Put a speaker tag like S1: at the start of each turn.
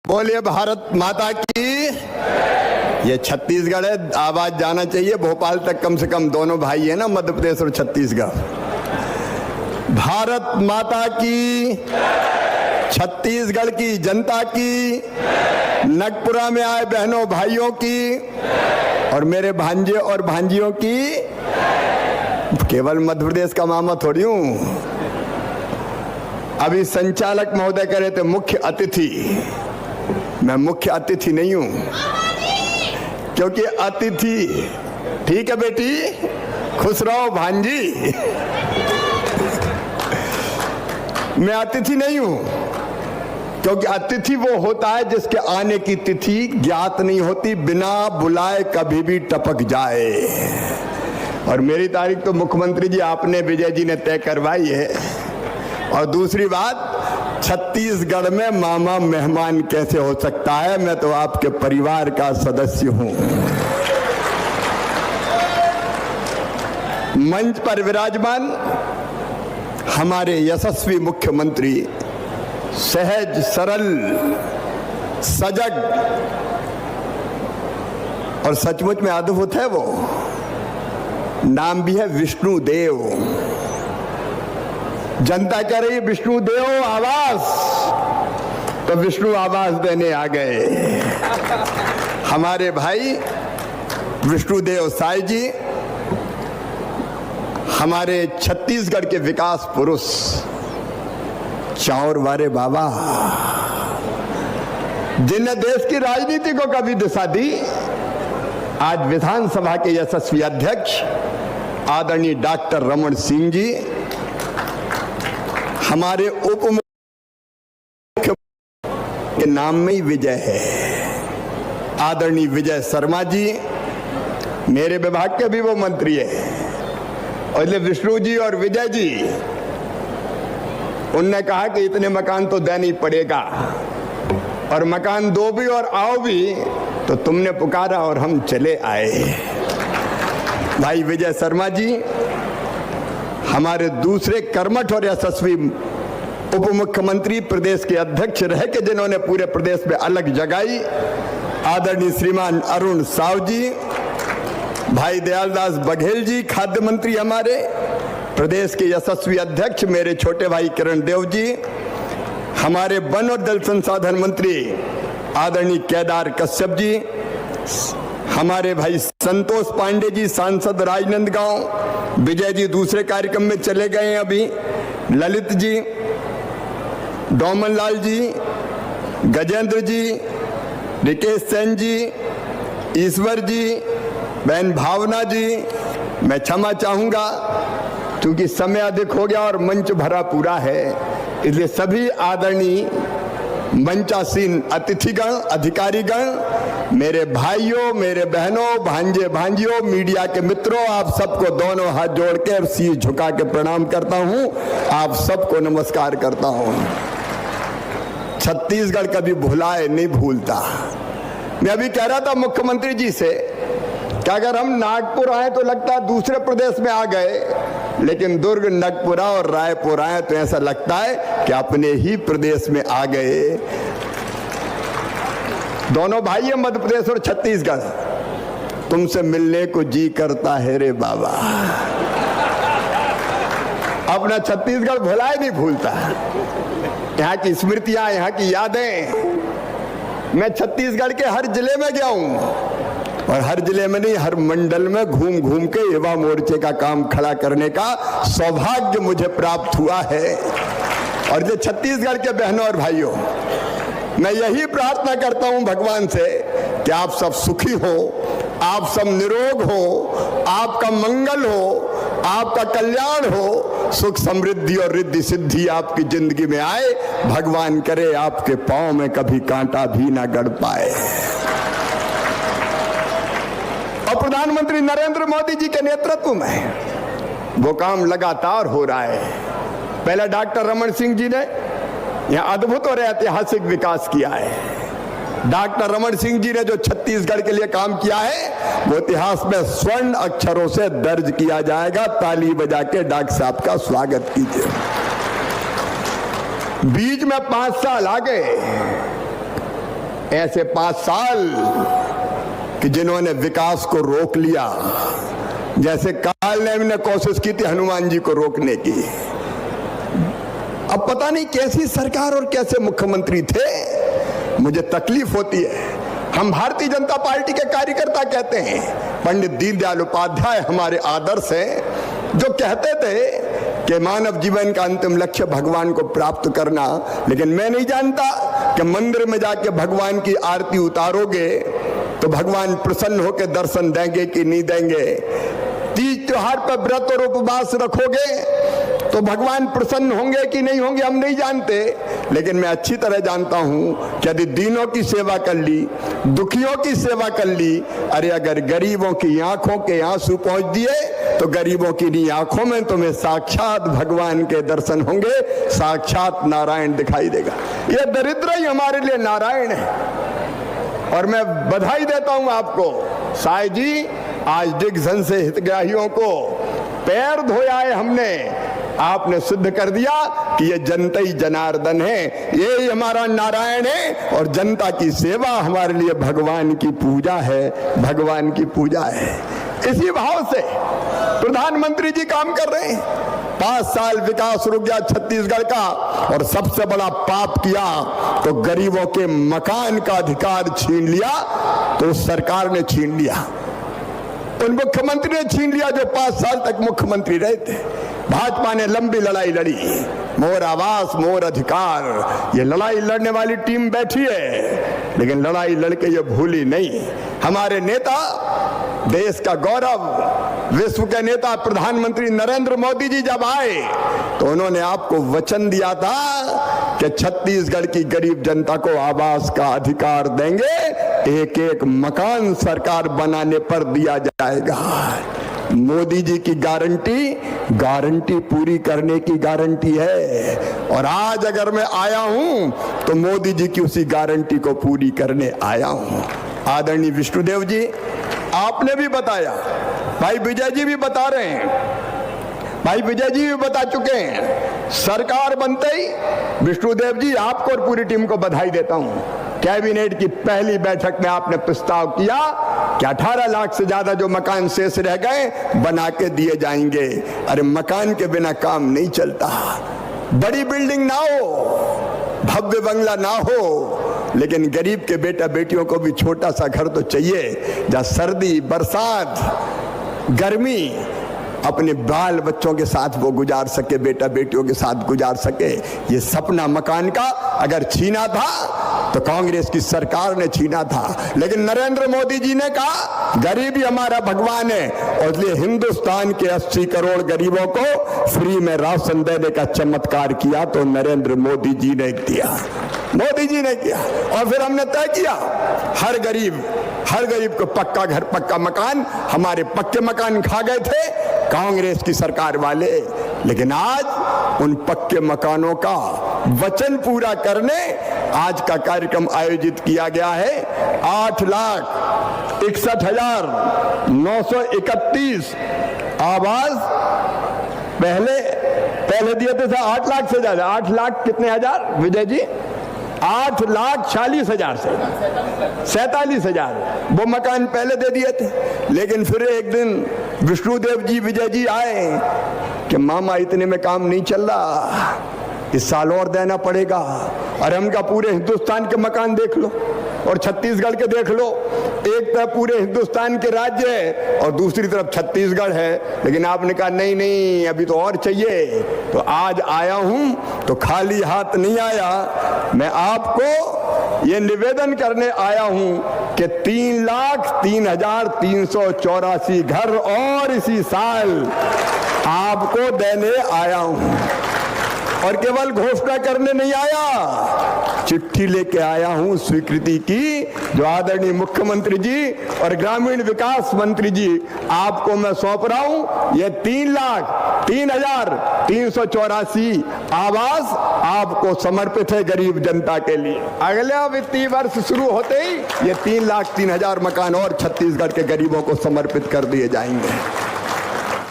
S1: बोलिए भारत माता की। ये छत्तीसगढ़ है, आवाज जाना चाहिए भोपाल तक, कम से कम दोनों भाई है ना, मध्य प्रदेश और छत्तीसगढ़। भारत माता की, छत्तीसगढ़ की जनता की, नगपुरा में आए बहनों भाइयों की और मेरे भांजे और भांजियों की। केवल मध्य प्रदेश का मामा थोड़ी हूं। अभी संचालक महोदय करे थे मुख्य अतिथि, मैं मुख्य अतिथि नहीं हूं, क्योंकि अतिथि, ठीक है बेटी, खुश रहो भांजी। मैं अतिथि नहीं हूं, क्योंकि अतिथि वो होता है जिसके आने की तिथि ज्ञात नहीं होती, बिना बुलाए कभी भी टपक जाए। और मेरी तारीख तो मुख्यमंत्री जी आपने, विजय जी ने तय करवाई है। और दूसरी बात, छत्तीसगढ़ में मामा मेहमान कैसे हो सकता है? मैं तो आपके परिवार का सदस्य हूं। मंच पर विराजमान हमारे यशस्वी मुख्यमंत्री, सहज, सरल, सजग और सचमुच में अद्भुत है वो। नाम भी है विष्णु देव। जनता कह रही विष्णु देव आवास, तो विष्णु आवास देने आ गए हमारे भाई विष्णुदेव साय जी, हमारे छत्तीसगढ़ के विकास पुरुष, चाउर वाले बाबा, जिनने देश की राजनीति को कभी दिशा दी। आज विधानसभा के यशस्वी अध्यक्ष आदरणीय डॉक्टर रमन सिंह जी, हमारे उप मुख्यमंत्री के नाम में ही विजय है, आदरणीय विजय शर्मा जी, मेरे विभाग के भी वो मंत्री है। और इसलिए विष्णु जी और विजय जी, उनने कहा कि इतने मकान तो देना ही पड़ेगा, और मकान दो भी और आओ भी, तो तुमने पुकारा और हम चले आए। भाई विजय शर्मा जी हमारे दूसरे कर्मठ और यशस्वी उप मुख्यमंत्री, प्रदेश के अध्यक्ष रह के जिन्होंने पूरे प्रदेश में अलग जगाई, आदरणीय श्रीमान अरुण साव जी, भाई दयालदास बघेल जी, खाद्य मंत्री हमारे, प्रदेश के यशस्वी अध्यक्ष मेरे छोटे भाई किरण देव जी, हमारे वन और जल संसाधन मंत्री आदरणीय केदार कश्यप जी, हमारे भाई संतोष पांडे जी, सांसद राजनांदगांव, विजय जी दूसरे कार्यक्रम में चले गए हैं अभी, ललित जी, डोमन लाल जी, गजेंद्र जी, रिकेश सेन जी, ईश्वर जी, बहन भावना जी, मैं क्षमा चाहूंगा क्योंकि समय अधिक हो गया और मंच भरा पूरा है, इसलिए सभी आदरणीय मंचासीन अतिथिगण, अधिकारीगण, मेरे भाइयों, मेरे बहनों, भांजे भांजियों, मीडिया के मित्रों, आप सबको दोनों हाथ जोड़ के और शीश झुका के प्रणाम करता हूं। आप सबको नमस्कार करता हूं। छत्तीसगढ़ कभी भुलाए नहीं भूलता। मैं अभी कह रहा था मुख्यमंत्री जी से कि अगर हम नागपुर आए तो लगता है दूसरे प्रदेश में आ गए, लेकिन दुर्ग, नगपुरा और रायपुर आए तो ऐसा लगता है कि अपने ही प्रदेश में आ गए। दोनों भाई हैं मध्य प्रदेश और छत्तीसगढ़। तुमसे मिलने को जी करता है रे बाबा। अपना छत्तीसगढ़ भुलाए नहीं भूलता। यहाँ की स्मृतियां, यहाँ की यादें। मैं छत्तीसगढ़ के हर जिले में गया हूं, और हर जिले में नहीं, हर मंडल में घूम घूम के युवा मोर्चे का काम खड़ा करने का सौभाग्य मुझे प्राप्त हुआ है। और ये छत्तीसगढ़ के बहनों और भाइयों, मैं यही प्रार्थना करता हूं भगवान से कि आप सब सुखी हो, आप सब निरोग हो, आपका मंगल हो, आपका कल्याण हो, सुख समृद्धि और रिद्धि सिद्धि आपकी जिंदगी में आए। भगवान करे आपके पांव में कभी कांटा भी ना गड़ पाए। और प्रधानमंत्री नरेंद्र मोदी जी के नेतृत्व में वो काम लगातार हो रहा है। पहले डॉक्टर रमन सिंह जी ने यहाँ अद्भुत और ऐतिहासिक विकास किया है। डॉक्टर रमन सिंह जी ने जो छत्तीसगढ़ के लिए काम किया है, वो इतिहास में स्वर्ण अक्षरों से दर्ज किया जाएगा। ताली बजा के डॉक्टर साहब का स्वागत कीजिए। बीच में 5 साल आ गए, ऐसे 5 साल कि जिन्होंने विकास को रोक लिया, जैसे काल नेमी ने कोशिश की थी हनुमान जी को रोकने की। अब पता नहीं कैसी सरकार और कैसे मुख्यमंत्री थे, मुझे तकलीफ होती है। हम भारतीय जनता पार्टी के कार्यकर्ता कहते हैं, पंडित दीनदयाल उपाध्याय हमारे आदर्श हैं, जो कहते थे कि मानव जीवन का अंतिम लक्ष्य भगवान को प्राप्त करना। लेकिन मैं नहीं जानता कि मंदिर में जाके भगवान की आरती उतारोगे तो भगवान प्रसन्न होकर दर्शन देंगे कि नहीं देंगे। तीज त्योहार पर व्रत और उपवास रखोगे तो भगवान प्रसन्न होंगे कि नहीं होंगे हम नहीं जानते। लेकिन मैं अच्छी तरह जानता हूं कि यदि दीनों की सेवा कर ली, दुखियों की सेवा कर ली, अरे अगर गरीबों की आंखों के आंसू पहुंच दिए तो गरीबों की नहीं आंखों में तुम्हें साक्षात भगवान के दर्शन होंगे, साक्षात नारायण दिखाई देगा। यह दरिद्र ही हमारे लिए नारायण है। और मैं बधाई देता हूं आपको साईं जी, आज दिग्जन से हितग्राहियों को पैर धोया है हमने, आपने सिद्ध कर दिया कि ये जनता ही जनार्दन है, ये ही हमारा नारायण है। और जनता की सेवा हमारे लिए भगवान की पूजा है, भगवान की पूजा है। इसी भाव से प्रधानमंत्री जी काम कर रहे हैं। 5 साल विकास रुक गया छत्तीसगढ़ का, और सबसे बड़ा पाप किया तो गरीबों के मकान का अधिकार छीन लिया। तो उस सरकार ने छीन लिया, उन मुख्यमंत्री ने छीन लिया जो 5 साल तक मुख्यमंत्री रहे थे। भाजपा ने लंबी लड़ाई लड़ी, मोर आवास मोर अधिकार। ये लड़ाई लड़ने वाली टीम बैठी है, लेकिन लड़ाई लड़के ये भूली नहीं। हमारे नेता, देश का गौरव, विश्व के नेता प्रधानमंत्री नरेंद्र मोदी जी जब आए तो उन्होंने आपको वचन दिया था कि छत्तीसगढ़ की गरीब जनता को आवास का अधिकार देंगे, एक एक मकान सरकार बनाने पर दिया जाएगा। मोदी जी की गारंटी पूरी करने की गारंटी है। और आज अगर मैं आया हूं तो मोदी जी की उसी गारंटी को पूरी करने आया हूं। आदरणीय विष्णुदेव जी, आपने भी बताया, भाई विजय जी भी बता रहे हैं, भाई विजय जी भी बता चुके हैं। सरकार बनते ही विष्णुदेव जी आपको और पूरी टीम को बधाई देता हूं। कैबिनेट की पहली बैठक में आपने प्रस्ताव किया कि 18 लाख से ज्यादा जो मकान शेष रह गए बना के दिए जाएंगे। अरे मकान के बिना काम नहीं चलता। बड़ी बिल्डिंग ना हो, भव्य बंगला ना हो, लेकिन गरीब के बेटा बेटियों को भी छोटा सा घर तो चाहिए, जहाँ सर्दी बरसात गर्मी अपने बाल बच्चों के साथ वो गुजार सके, बेटा बेटियों के साथ गुजार सके। ये सपना मकान का अगर छीना था तो कांग्रेस की सरकार ने छीना था, लेकिन नरेंद्र मोदी जी ने कहा गरीबी हमारा भगवान है, और इसलिए हिंदुस्तान के 80 करोड़ गरीबों को फ्री में राशन देने का चमत्कार किया तो नरेंद्र मोदी जी ने किया, मोदी जी ने किया। और फिर हमने तय किया हर गरीब को पक्का घर पक्का मकान। हमारे पक्के मकान खा गए थे कांग्रेस की सरकार वाले, लेकिन आज उन पक्के मकानों का वचन पूरा करने आज का कार्यक्रम आयोजित किया गया है। 8,61,931 आवास पहले दिए थे 8 लाख से ज्यादा। 8 लाख कितने हजार विजय जी? 8,40,000 से 47,000 वो मकान पहले दे दिए थे। लेकिन फिर एक दिन विष्णुदेव जी विजय जी आए कि मामा इतने में काम नहीं चल रहा, इस साल और देना पड़ेगा। और हमका पूरे हिंदुस्तान के मकान देख लो और छत्तीसगढ़ के देख लो, एक तरफ पूरे हिंदुस्तान के राज्य है और दूसरी तरफ छत्तीसगढ़ है। लेकिन आपने कहा नहीं अभी तो और चाहिए। तो आज आया हूं तो खाली हाथ नहीं आया, मैं आपको ये निवेदन करने आया हूं कि 3,03,384 घर और इसी साल आपको देने आया हूं। और केवल घोषणा करने नहीं आया, चिट्ठी लेके आया हूं स्वीकृति की, जो आदरणीय मुख्यमंत्री जी और ग्रामीण विकास मंत्री जी आपको मैं सौंप रहा हूं। ये 3,03,384 आवास आपको समर्पित है गरीब जनता के लिए। अगला वित्तीय वर्ष शुरू होते ही ये 3,03,000 मकान और छत्तीसगढ़ के गरीबों को समर्पित कर दिए जाएंगे।